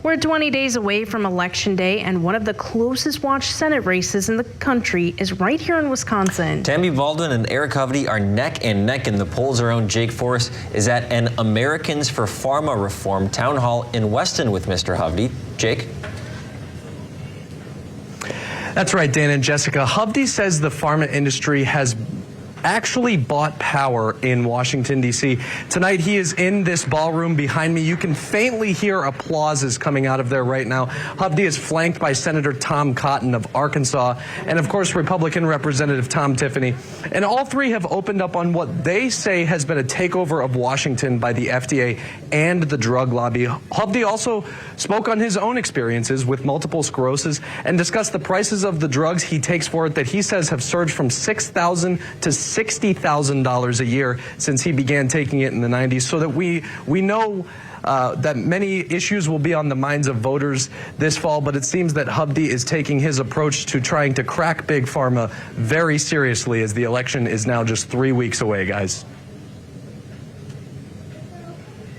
We're 20 days away from Election Day, and one of the closest watched Senate races in the country is right here in Wisconsin. Tammy Baldwin and Eric Hovde are neck and neck in the polls. Our own Jake Forrest is at an Americans for Pharma Reform town hall in Weston with Mr. Hovde. Jake? That's right, Dan and Jessica. Hovde says the pharma industry has actually bought power in Washington, D.C. Tonight, he is in this ballroom behind me. You can faintly hear applauses coming out of there right now. Hovde is flanked by Senator Tom Cotton of Arkansas and, of course, Republican Representative Tom Tiffany. And all three have opened up on what they say has been a takeover of Washington by the FDA and the drug lobby. Hovde also spoke on his own experiences with multiple sclerosis and discussed the prices of the drugs he takes for it that he says have surged from $6,000 to $60,000 a year since he began taking it in the 90s, so that we know that many issues will be on the minds of voters this fall, but it seems that Hovde is taking his approach to trying to crack Big Pharma very seriously as the election is now just 3 weeks away, guys.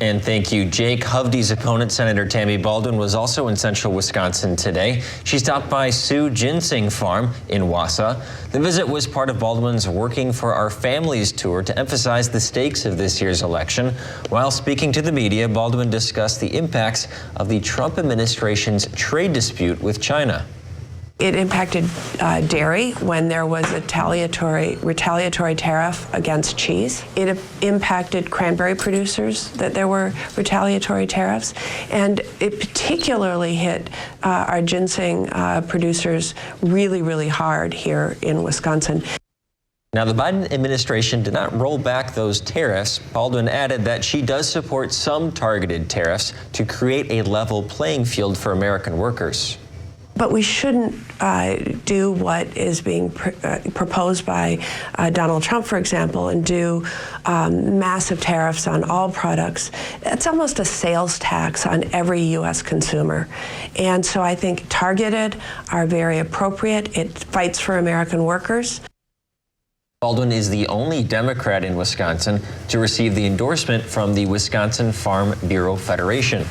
And thank you, Jake. Hovde's opponent, Senator Tammy Baldwin, was also in central Wisconsin today. She stopped by Sioux Ginseng Farm in Wausau. The visit was part of Baldwin's Working for Our Families tour to emphasize the stakes of this year's election. While speaking to the media, Baldwin discussed the impacts of the Trump administration's trade dispute with China. It impacted dairy when there was a retaliatory tariff against cheese. It impacted cranberry producers that there were retaliatory tariffs. And it particularly hit our ginseng producers really, really hard here in Wisconsin. Now, the Biden administration did not roll back those tariffs. Baldwin added that she does support some targeted tariffs to create a level playing field for American workers. But we shouldn't do what is being proposed by Donald Trump, for example, and do massive tariffs on all products. It's almost a sales tax on every U.S. consumer. And so I think targeted are very appropriate. It fights for American workers. Baldwin is the only Democrat in Wisconsin to receive the endorsement from the Wisconsin Farm Bureau Federation.